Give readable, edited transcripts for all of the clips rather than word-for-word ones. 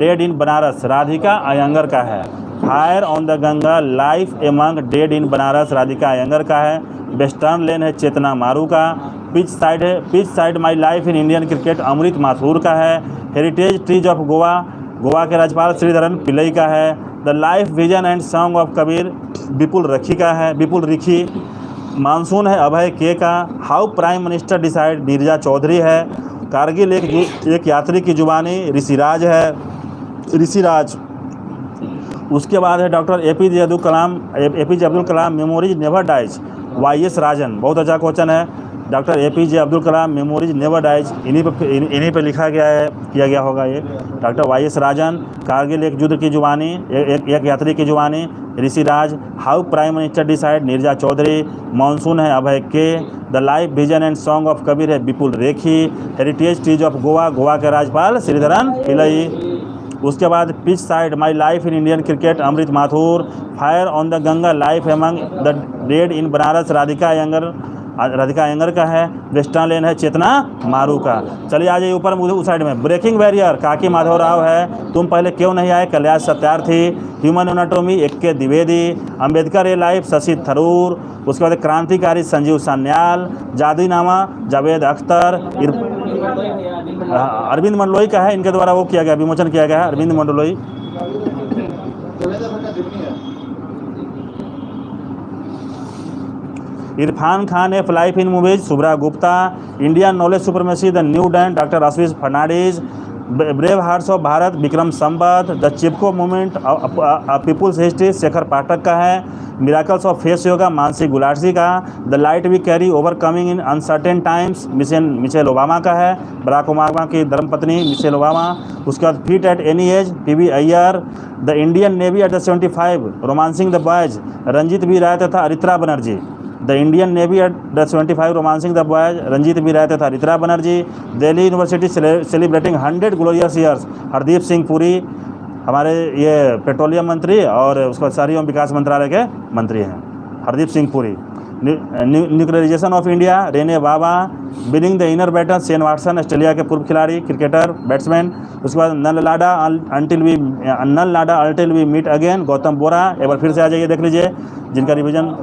Dead in Banaras Radhika Iyengar का है। Fire on the Ganga life among dead in Banaras Radhika Iyengar का है। वेस्टर्न लेन है चेतना मारू का। Pitch side my life in Indian cricket Amrit Mathur का है। Heritage trees of Goa Goa के राज्यपाल श्रीधरन पिल्लई का है। The life vision and song of Kabir Vipul Rikhi. Monsoon है अभय के का। How prime minister decide Neerja Chaudhary है। कारगिल एक यात्री की जुबानी ऋषिराज है ऋषिराज। उसके बाद है doctor APJ Abdul Kalam memories never dies YS राजन। बहुत अच्छा क्वेश्चन है। Doctor APJ Abdul Kalam memories never dies इन्हीं पे लिखा गया है, किया गया होगा ये। डॉक्टर वाईएस राजन। कारगिल एक युद्ध की जुबानी एक यात्री की जुबानी Rishiraj. How prime minister decide Neerja Chaudhary. Monsoon है Abhay K. The life vision and song of Kabir है Vipul Rekhi. Heritage trees of Goa के राज्यपाल श्रीधरन पिल्लई। उसके बाद pitch side my life in Indian cricket Amrit Mathur. Fire on the Ganga life among the dead in Banaras Radhika Iyengar का है। वेस्टर्न लेन है चेतना मारू का। चलिए आ जाइए ऊपर उस साइड में। ब्रेकिंग बैरियर काकी माधवराव है। तुम पहले क्यों नहीं आए Kailash Satyarthi. Human anatomy K Dwivedi. Ambedkar a life Shashi Tharoor. उसके बाद क्रांतिकारी संजीव सान्याल। जादूनामा जावेद अख्तर। अरविंद मंडलोई का है, इनके द्वारा वो किया गया, विमोचन किया गया है Arvind Mandloi. Irrfan Khan F life in movies Shubhra Gupta. Indian knowledge supremacy the new dawn doctor Ashish Fernandes. Brave hearts of Bharat Vikram Sampath. The Chipko movement people's history Shekhar Pathak का है। Miracles of face yoga Mansi Gulati का। The light we carry overcoming in uncertain times Michelle Obama का है। Barack Obama की धर्मपत्नी Michel Obama. उसके बाद fit at any age P V Iyer. The Indian navy at the 75 romancing the boys Ranjit B Rai तथा Aritra Banerjee. The Indian navy at the 75 romancing the boys Ranjit B Rai तथा Aritra Banerjee. Delhi university celebrating 100 glorious years Hardeep Singh Puri हमारे ये petroleum मंत्री और उसके बाद शहरी एवं विकास मंत्रालय के मंत्री हैं Hardeep Singh Puri. Nuclearisation of India रेने बाबा। Winning the inner battle Shane Watson Australia के पूर्व खिलाड़ी क्रिकेटर बैट्समैन। उसके बाद Nalanda until we meet again Gautam Bora. एक बार फिर से आ जाइए देख लीजिए जिनका रिवीजन।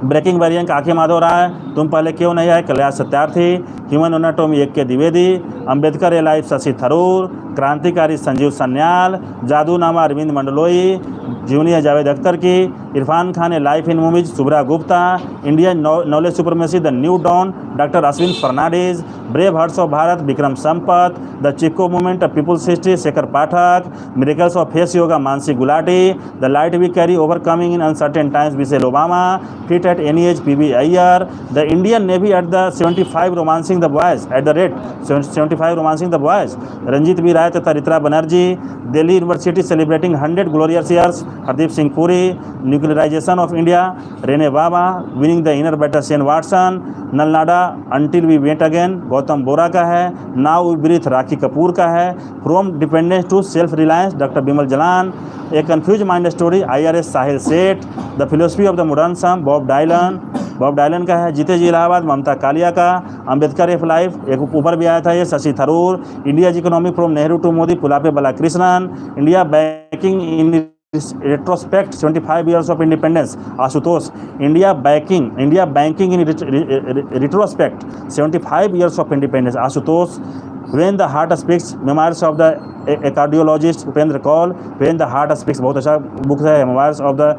ब्रेकिंग बैरियर काकी माधव राय। तुम पहले क्यों नहीं आए Kailash Satyarthi. Human anatomy K Dwivedi. Ambedkar a life Shashi Tharoor. Krantikari Sanjeev Sanyal. Jadunama Arvind Mandloi. Junior Javed Akhtar की। Irrfan Khan a life in movies Shubhra Gupta. Indian knowledge supremacy the new dawn doctor Ashwin Fernandes. Brave hearts of Bharat Vikram Sampath. The Chipko movement of people's history Shekhar Pathak. Miracles of face yoga Mansi Gulati. The light we carry overcoming in uncertain times Michelle Obama. Fit at any age P V Iyer. The Indian navy at the 75 romancing the boys at the rate 75 romancing the boys Ranjit B Rai तथा Aritra Banerjee. Delhi university celebrating 100 glorious years Hardeep Singh Puri. Nuclearisation of India रेने बाबा। Winning the inner battle Shane Watson. Nalanda until we met again Gautam Bora का है। Now we breathe Rakhi Kapoor का है। From dependence to self reliance doctor Bimal Jalan. A confuse mind story IRS Sahil Seth. The philosophy of the modern song Bob Dylan का है। जीते जी इलाहाबाद ममता कालिया का। Ambedkar F life एक ऊपर भी आया था ये Shashi Tharoor. India economy from Nehru to Modi Pulapre Balakrishnan. India banking in retrospect 75 years of independence Ashutosh. India banking in retrospect 75 years of independence Ashutosh. When the heart speaks memoirs of the cardiologist Upendra Kaul. When the heart speaks बहुत अच्छा book है memoirs of the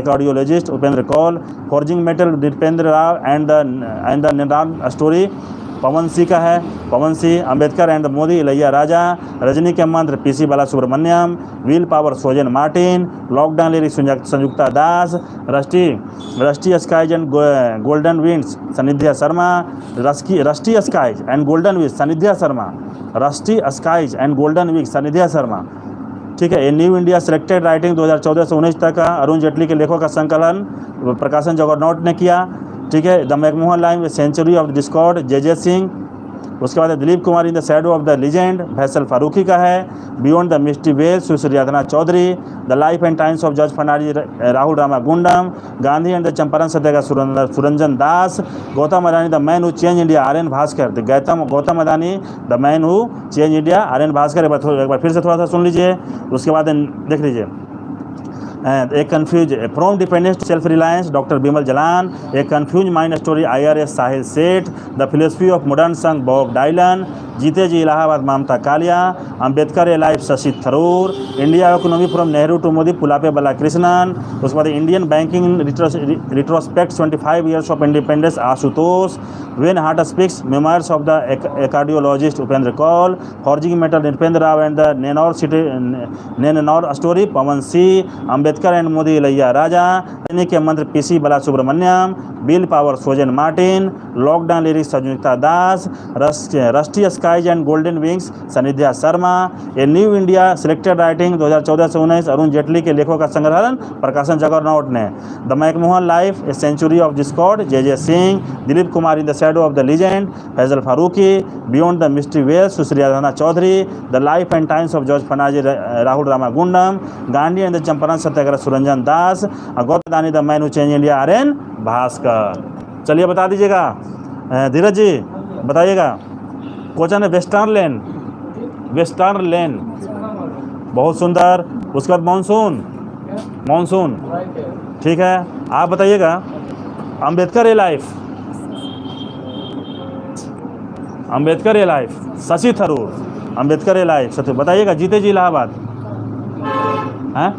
cardiologist Upendra Kaul. Forging metal Dipendra Rao and the निरान story Pawan Singh का है। Pawan Singh. Ambedkar and the Modi Ilaiyaraaja. Rajini के मंत्र PC Balasubramaniam. Wheel power Sojan Martin. Lockdown lyrics Sanyukta Das. Rusty skies and golden winds Sanidhya Sharma. Rusty skies and golden winds Sanidhya Sharma. Rusty skies and golden winds Sanidhya Sharma. ठीक है। ये new India selected writing 2014 से 19 तक का अरुण जेटली के लेखों का संकलन प्रकाशन जगरनॉट ने किया। ठीक है। The McMahon line century of discord JJ Singh. उसके बाद Dilip Kumar in the shadow of the legend Faisal Farooqui का है। Beyond the mystery well Sushri Radhna Chaudhary. The life and times of जज Fernandes Rahul Ramagundam. Gandhi and the Champaran Satyagraha Suranjan Das. Gautam Adani the man who change India R N Bhaskar. Gautam Adani the man who change India R N Bhaskar. एक बार फिर से थोड़ा सा सुन लीजिए, उसके बाद देख लीजिए। एक confuse from dependence to self reliance doctor Bimal Jalan. एक confuse mind story IRS Sahil Seth. The philosophy of modern song Bob Dylan. Jeete Ji Allahabad Mamta Kalia. Ambedkar a life Shashi Tharoor. India economy from Nehru to Modi Pulapre Balakrishnan. उसके बाद Indian banking retrospect 25 years of independence Ashutosh. When heart speaks memoirs of the cardiologist Upendra Kaul. Forging metal Nripendra Rao and the नेनौर story Pawan Singh. Ambedkar and Modi Ilaiyaraaja. के मंत्र PC Balasubramaniam. Bill power Sojan Martin. Lockdown lyrics Sanyukta Das. Rusty skies and golden wings Sanidhya Sharma. A new India selected writing 2014 से 19 अरुण जेटली के लेखों का संग्रहण प्रकाशन Juggernaut ने। The McMahon line a century of discord JJ Singh. Dilip Kumar in the shadow of the legend Faisal Farooqui. Beyond the mystery well Sushri Radhna Chaudhary. The life and times of George Fernandes Rahul Ramagundam. Gandhi and the Champaran Satyagraha Suranjan Das. Gautam Adani the man who change India RN Bhaskar. चलिए बता दीजिएगा धीरज जी, बताइएगा। Question है western लेन। Western लेन बहुत सुंदर। उसके बाद monsoon. Monsoon ठीक है, आप बताइएगा। Ambedkar a life. Ambedkar a life Shashi Tharoor. Ambedkar a life Shashi बताइएगा। जीते जी इलाहाबाद हैं,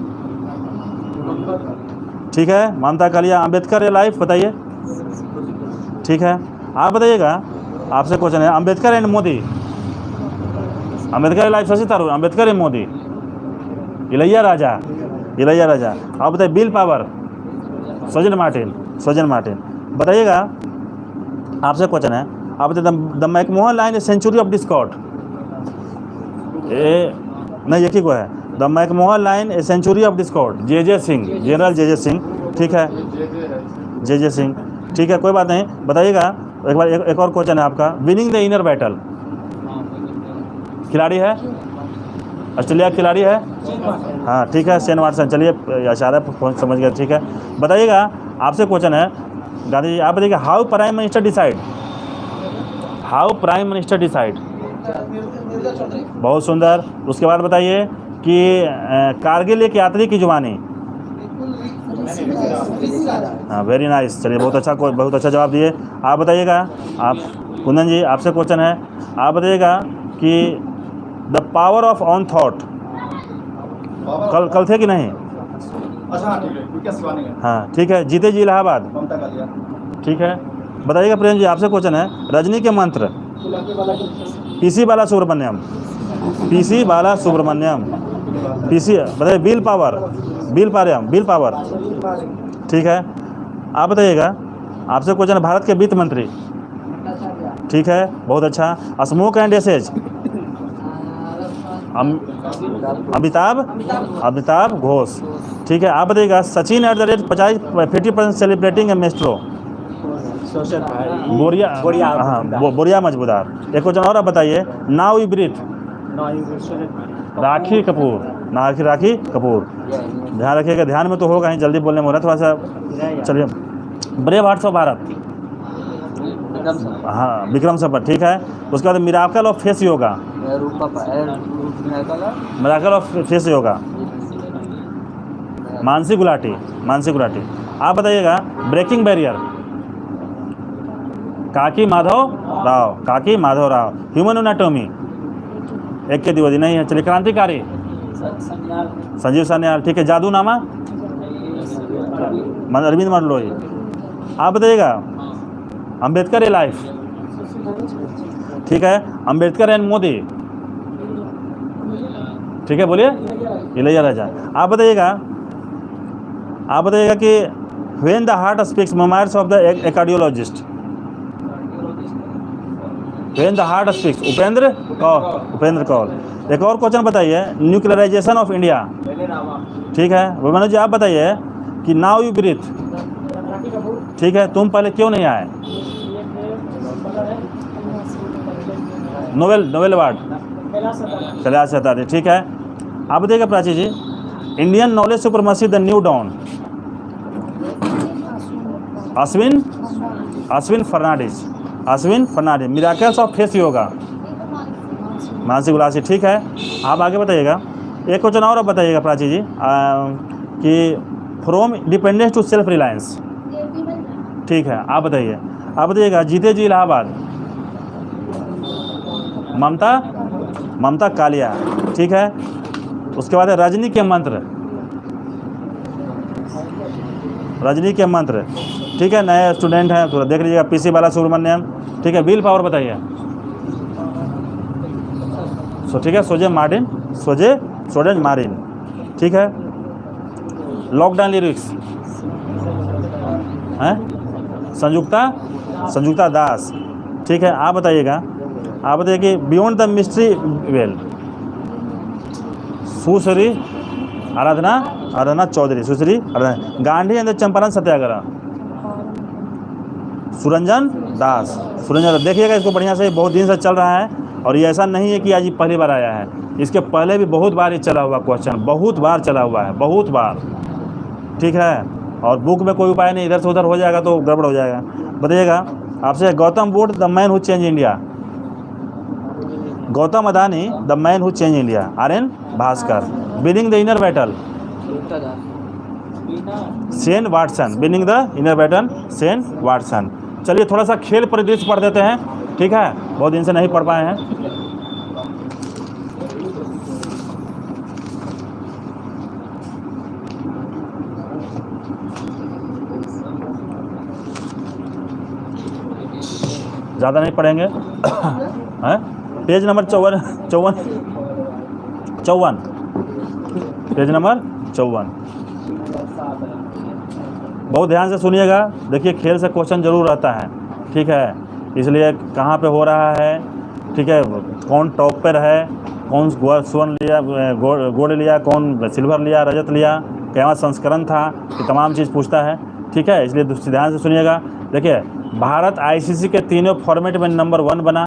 ठीक है। ममता कालिया अम्बेडकर ए लाइफ बताइए, ठीक है। आप बताइएगा, आपसे क्वेश्चन है Ambedkar and Modi. Ambedkar a life Shashi Tharoor. Ambedkar and Modi Ilaiyaraaja. Ilaiyaraaja. आप बताइए बिल पावर सोजन मार्टिन। सोजन मार्टिन बताइएगा। आपसे क्वेश्चन है, आप बताइए the McMahon line a century of discord. नहीं एक ही को है। The McMahon line a century of discord JJ Singh. General JJ Singh, ठीक है। JJ सिंह, ठीक है, कोई बात नहीं। बताइएगा एक बार। एक और क्वेश्चन है आपका। विनिंग द इनर बैटल खिलाड़ी है, ऑस्ट्रेलिया खिलाड़ी है, हाँ ठीक है, शेन वाटसन। चलिए इशारा समझ गया, ठीक है। बताइएगा, आपसे क्वेश्चन है गांधी जी, आप बताइएगा how prime minister decide. How prime minister decide. बहुत सुंदर। उसके बाद बताइए कि कारगिल एक यात्री की जुबानी। हाँ वेरी नाइस। चलिए बहुत अच्छा जवाब दिए। आप बताइएगा। आप कुंदन जी, आपसे क्वेश्चन है, आप बताइएगा कि the power of on thought. कल थे कि नहीं? हाँ ठीक है। जीते जी इलाहाबाद, ठीक है। बताइएगा प्रेम जी, आपसे क्वेश्चन है रजनी के मंत्र। PC Balasubramaniam. PC Balasubramaniam. PC बताइए बिल पावर। बिल पावर, ठीक है। आप बताइएगा। आपसे क्वेश्चन है भारत के वित्त मंत्री, ठीक है, बहुत अच्छा। Smoke and ashes. Amitabh Ghosh, ठीक है। आप बताइएगा Sachin at the rate 50% celebrating a maestro. Boria Majumdar. एक क्वेश्चन और आप बताइए। Now you breathe. Rakhi Kapoor. Rakhi Kapoor. ध्यान रखिएगा, ध्यान में तो होगा ही, जल्दी बोलने में हो रहा है थोड़ा सा। चलिए ब्रेव हार्ट्स ऑफ भारत। हाँ विक्रम सपत, ठीक है। उसके बाद miracle of face yoga. Miracle of face yoga Mansi Gulati. आप बताइएगा ब्रेकिंग बैरियर। काकी माधव राव। Human anatomy. एक के द्विवेदी नहीं है। चलिए क्रांतिकारी संजीव सान्याल, ठीक है। जादूनामा अरविंद मरलोई। आप बताइएगा अम्बेडकर ए लाइफ, ठीक है। अम्बेडकर एंड मोदी, ठीक है, बोलिए इलैया राजा। आप बताइएगा कि when the heart speaks memoirs of the cardiologist. When the heart speaks Upendra Kaul. एक और क्वेश्चन बताइए न्यूक्लियराइजेशन ऑफ इंडिया, ठीक है। विमन जी आप बताइए कि नाउ यू ब्रीथ, ठीक है। तुम पहले क्यों नहीं आए। नोबेल अवार्ड कैलाश सत्यार्थी, ठीक है। आप बताइएगा Prachi ji, Indian knowledge supremacy the new dawn, Ashwin Fernandes, miracles of face yoga, Mansi Gulasi, ठीक है। आप आगे बताइएगा, एक क्वेश्चन और आप बताइएगा प्राची जी, कि from dependence to self reliance, ठीक है। आप बताइएगा, जीते जी इलाहाबाद, ममता कालिया, ठीक है। उसके बाद है रजनी के मंत्र, ठीक है। नए स्टूडेंट हैं तो देख लीजिएगा, पीसी बाला सुब्रमण्यम, ठीक है। व्हील पावर बताइए, ठीक है, सोजेन मार्टिन, ठीक है। लॉकडाउन लिरिक्स हैं संयुक्ता दास, ठीक है। आप बताइए कि beyond the mystery well, Sushri Aradhana Chaudhary, Gandhi and the Champaran Satyagraha, Suranjan Das. देखिएगा इसको बढ़िया से, बहुत दिन से चल रहा है, और ये ऐसा नहीं है कि आज पहली बार आया है, इसके पहले भी बहुत बार ये चला हुआ क्वेश्चन, बहुत बार चला हुआ है, बहुत बार, ठीक है। और बुक में कोई उपाय नहीं, इधर से उधर हो जाएगा तो गड़बड़ हो जाएगा। बताइएगा आपसे, Gautam Buddha the man who change India, Gautam Adani the man who change India, RN Bhaskar, winning the inner battle, Shane Watson, चलिए थोड़ा सा खेल परिदृश्य पढ़ देते हैं, ठीक है, बहुत दिन से नहीं पढ़ पाए हैं। ज़्यादा नहीं पढ़ेंगे हैं। पेज नंबर 54, पेज नंबर 54, बहुत ध्यान से सुनिएगा। देखिए खेल से क्वेश्चन जरूर रहता है, ठीक है, इसलिए कहाँ पे हो रहा है, ठीक है, कौन टॉप पर है, कौन स्वर्ण लिया, गोल्ड लिया, कौन सिल्वर लिया, रजत लिया, क्या संस्करण था, ये तमाम चीज़ पूछता है, ठीक है। इसलिए ध्यान से सुनिएगा। देखिए भारत ICC के तीनों फॉर्मेट में नंबर 1 बना।